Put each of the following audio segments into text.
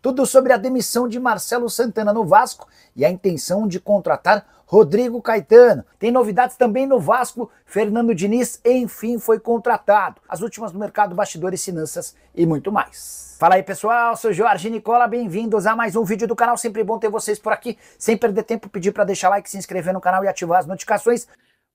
Tudo sobre a demissão de Marcelo Santana no Vasco e a intenção de contratar Rodrigo Caetano. Tem novidades também no Vasco, Fernando Diniz enfim foi contratado. As últimas no mercado, bastidores, finanças e muito mais. Fala aí pessoal, sou Jorge Nicola, bem-vindos a mais um vídeo do canal, sempre bom ter vocês por aqui. Sem perder tempo, pedir para deixar like, se inscrever no canal e ativar as notificações.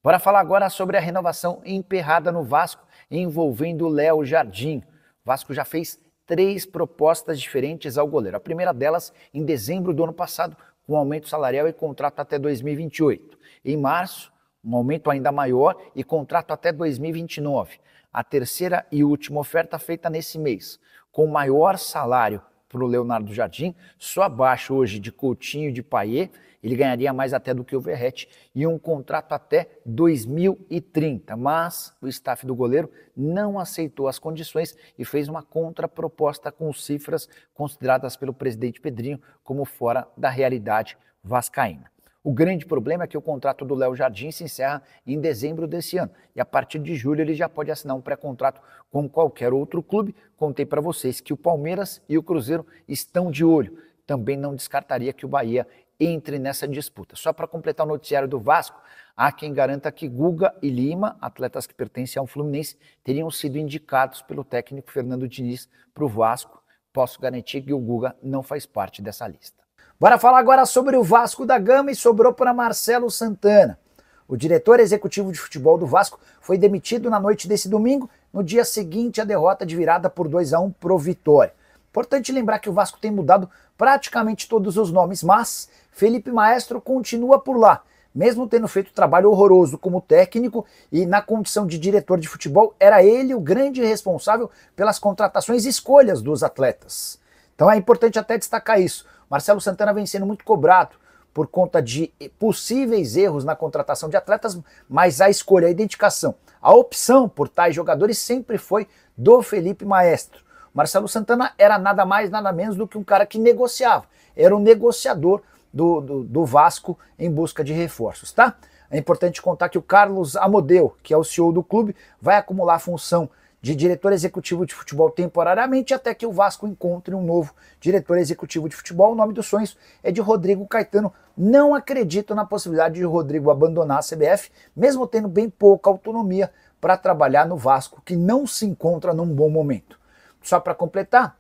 Bora falar agora sobre a renovação emperrada no Vasco envolvendo o Léo Jardim. O Vasco já fez 3 propostas diferentes ao goleiro. A primeira delas em dezembro do ano passado, com aumento salarial e contrato até 2028. Em março, um aumento ainda maior e contrato até 2029. A terceira e última oferta feita nesse mês, com maior salário para o Leonardo Jardim, só abaixo hoje de Coutinho e de Payet, ele ganharia mais até do que o Verratti, e um contrato até 2030. Mas o staff do goleiro não aceitou as condições e fez uma contraproposta com cifras consideradas pelo presidente Pedrinho como fora da realidade vascaína. O grande problema é que o contrato do Léo Jardim se encerra em dezembro desse ano e a partir de julho ele já pode assinar um pré-contrato com qualquer outro clube. Contei para vocês que o Palmeiras e o Cruzeiro estão de olho. Também não descartaria que o Bahia entre nessa disputa. Só para completar o noticiário do Vasco, há quem garanta que Guga e Lima, atletas que pertencem ao Fluminense, teriam sido indicados pelo técnico Fernando Diniz para o Vasco. Posso garantir que o Guga não faz parte dessa lista. Bora falar agora sobre o Vasco da Gama e sobrou para Marcelo Santana. O diretor executivo de futebol do Vasco foi demitido na noite desse domingo, no dia seguinte à derrota de virada por 2-1 pro Vitória. Importante lembrar que o Vasco tem mudado praticamente todos os nomes, mas Felipe Maestro continua por lá, mesmo tendo feito trabalho horroroso como técnico e na condição de diretor de futebol, era ele o grande responsável pelas contratações e escolhas dos atletas. Então é importante até destacar isso. Marcelo Santana vem sendo muito cobrado por conta de possíveis erros na contratação de atletas, mas a escolha, a identificação, a opção por tais jogadores sempre foi do Felipe Maestro. Marcelo Santana era nada mais, nada menos do que um cara que negociava, era um negociador do Vasco em busca de reforços, tá? É importante contar que o Carlos Amodeu, que é o CEO do clube, vai acumular a função de diretor executivo de futebol temporariamente até que o Vasco encontre um novo diretor executivo de futebol. O nome dos sonhos é de Rodrigo Caetano. Não acredito na possibilidade de Rodrigo abandonar a CBF, mesmo tendo bem pouca autonomia para trabalhar no Vasco, que não se encontra num bom momento. Só para completar,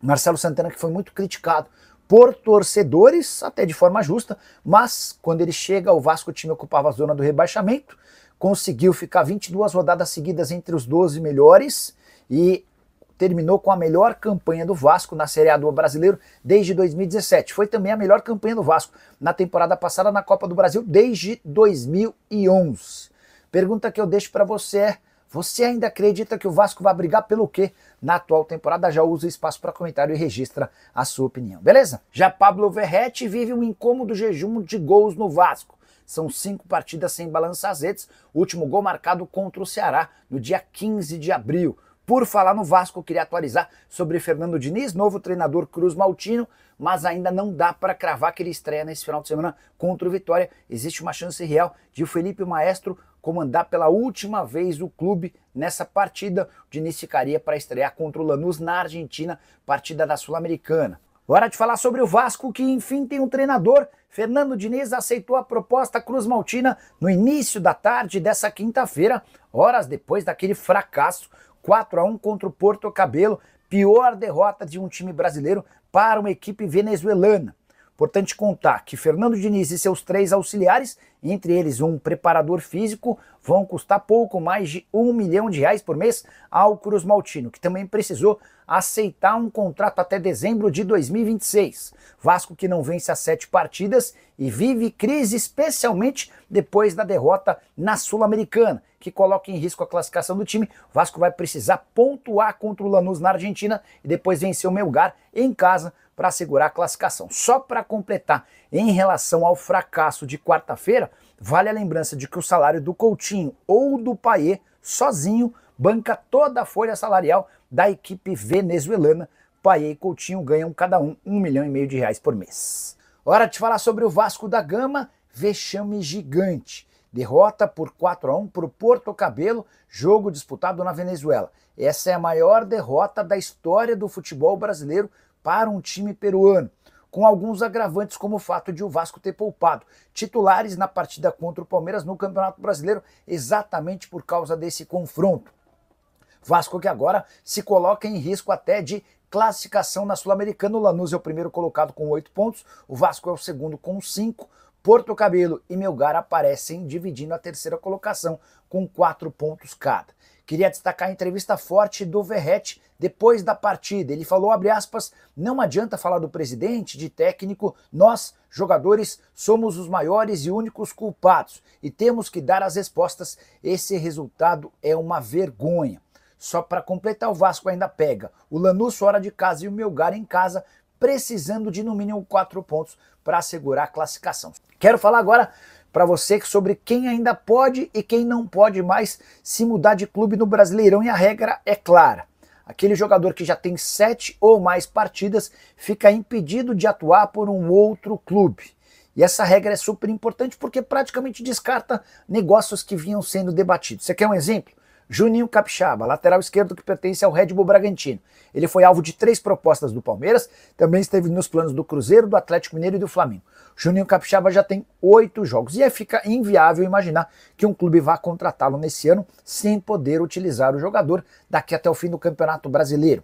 Marcelo Santana, que foi muito criticado por torcedores, até de forma justa, mas quando ele chega, o Vasco, o time ocupava a zona do rebaixamento, conseguiu ficar 22 rodadas seguidas entre os 12 melhores e terminou com a melhor campanha do Vasco na Série A do Brasileiro desde 2017. Foi também a melhor campanha do Vasco na temporada passada na Copa do Brasil desde 2011. Pergunta que eu deixo para você é: você ainda acredita que o Vasco vai brigar pelo quê na atual temporada? Já usa o espaço para comentário e registra a sua opinião, beleza? Já Pablo Verratti vive um incômodo jejum de gols no Vasco. São 5 partidas sem balançar as redes, o último gol marcado contra o Ceará no dia 15 de abril. Por falar no Vasco, eu queria atualizar sobre Fernando Diniz, novo treinador Cruz Maltino, mas ainda não dá para cravar que ele estreia nesse final de semana contra o Vitória. Existe uma chance real de o Felipe Maestro comandar pela última vez o clube nessa partida. O Diniz ficaria para estrear contra o Lanús na Argentina, partida da Sul-Americana. Hora de falar sobre o Vasco, que enfim tem um treinador. Fernando Diniz aceitou a proposta Cruz Maltina no início da tarde dessa quinta-feira, horas depois daquele fracasso 4-1 contra o Porto Cabelo, pior derrota de um time brasileiro para uma equipe venezuelana. Importante contar que Fernando Diniz e seus 3 auxiliares, entre eles um preparador físico, vão custar pouco mais de R$1 milhão por mês ao Cruz Maltino, que também precisou aceitar um contrato até dezembro de 2026. Vasco que não vence as 7 partidas e vive crise, especialmente depois da derrota na Sul-Americana, que coloca em risco a classificação do time. O Vasco vai precisar pontuar contra o Lanús na Argentina e depois vencer o Melgar em casa para assegurar a classificação. Só para completar, em relação ao fracasso de quarta-feira, vale a lembrança de que o salário do Coutinho ou do Payet sozinho banca toda a folha salarial da equipe venezuelana. Payet e Coutinho ganham cada um R$1,5 milhão por mês. Hora de falar sobre o Vasco da Gama, vexame gigante. Derrota por 4-1 para o Porto Cabelo, jogo disputado na Venezuela. Essa é a maior derrota da história do futebol brasileiro para um time peruano, com alguns agravantes como o fato de o Vasco ter poupado titulares na partida contra o Palmeiras no Campeonato Brasileiro, exatamente por causa desse confronto. Vasco que agora se coloca em risco até de classificação na Sul-Americana. O Lanús é o primeiro colocado com 8 pontos, o Vasco é o segundo com 5, Porto Cabelo e Melgar aparecem dividindo a terceira colocação com 4 pontos cada. Queria destacar a entrevista forte do Verratti depois da partida. Ele falou, abre aspas, não adianta falar do presidente, de técnico, nós, jogadores, somos os maiores e únicos culpados e temos que dar as respostas. Esse resultado é uma vergonha. Só para completar, o Vasco ainda pega o Lanús fora de casa e o Melgar em casa, precisando de no mínimo 4 pontos para assegurar a classificação. Quero falar agora para você sobre quem ainda pode e quem não pode mais se mudar de clube no Brasileirão, e a regra é clara. Aquele jogador que já tem 7 ou mais partidas fica impedido de atuar por um outro clube. E essa regra é super importante porque praticamente descarta negócios que vinham sendo debatidos. Você quer um exemplo? Juninho Capixaba, lateral esquerdo que pertence ao Red Bull Bragantino. Ele foi alvo de 3 propostas do Palmeiras, também esteve nos planos do Cruzeiro, do Atlético Mineiro e do Flamengo. Juninho Capixaba já tem 8 jogos e aí fica inviável imaginar que um clube vá contratá-lo nesse ano sem poder utilizar o jogador daqui até o fim do Campeonato Brasileiro.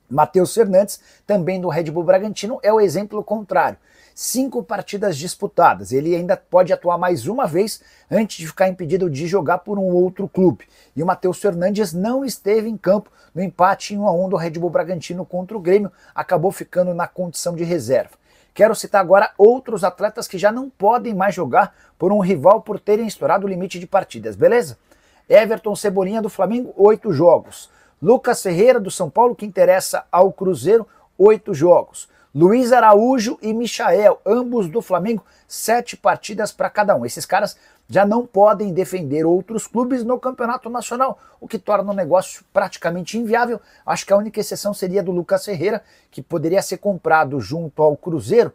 Matheus Fernandes, também do Red Bull Bragantino, é o exemplo contrário. 5 partidas disputadas, ele ainda pode atuar mais uma vez antes de ficar impedido de jogar por um outro clube. E o Matheus Fernandes não esteve em campo no empate em 1-1 do Red Bull Bragantino contra o Grêmio, acabou ficando na condição de reserva. Quero citar agora outros atletas que já não podem mais jogar por um rival por terem estourado o limite de partidas, beleza? Everton Cebolinha do Flamengo, 8 jogos. Lucas Ferreira do São Paulo, que interessa ao Cruzeiro, 8 jogos. Luiz Araújo e Michael, ambos do Flamengo, 7 partidas para cada um. Esses caras já não podem defender outros clubes no Campeonato Nacional, o que torna o negócio praticamente inviável. Acho que a única exceção seria do Lucas Ferreira, que poderia ser comprado junto ao Cruzeiro,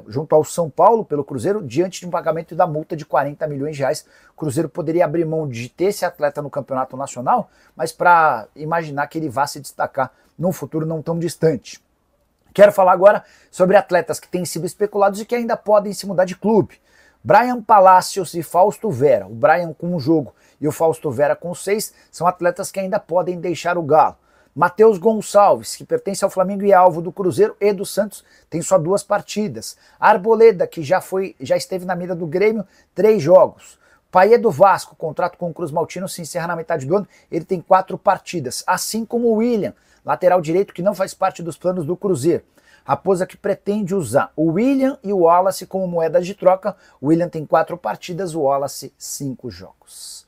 junto ao São Paulo pelo Cruzeiro, diante de um pagamento da multa de 40 milhões de reais. O Cruzeiro poderia abrir mão de ter esse atleta no Campeonato Nacional, mas para imaginar que ele vá se destacar num futuro não tão distante. Quero falar agora sobre atletas que têm sido especulados e que ainda podem se mudar de clube. Bryan Palacios e Fausto Vera. O Bryan com 1 jogo e o Fausto Vera com 6 são atletas que ainda podem deixar o Galo. Matheus Gonçalves, que pertence ao Flamengo e é alvo do Cruzeiro e do Santos, tem só 2 partidas. Arboleda, que já esteve na mira do Grêmio, 3 jogos. Payet do Vasco, contrato com o Cruz Maltino se encerra na metade do ano, ele tem 4 partidas. Assim como o William, lateral direito que não faz parte dos planos do Cruzeiro. Raposa que pretende usar o William e o Wallace como moedas de troca. O William tem 4 partidas, o Wallace 5 jogos.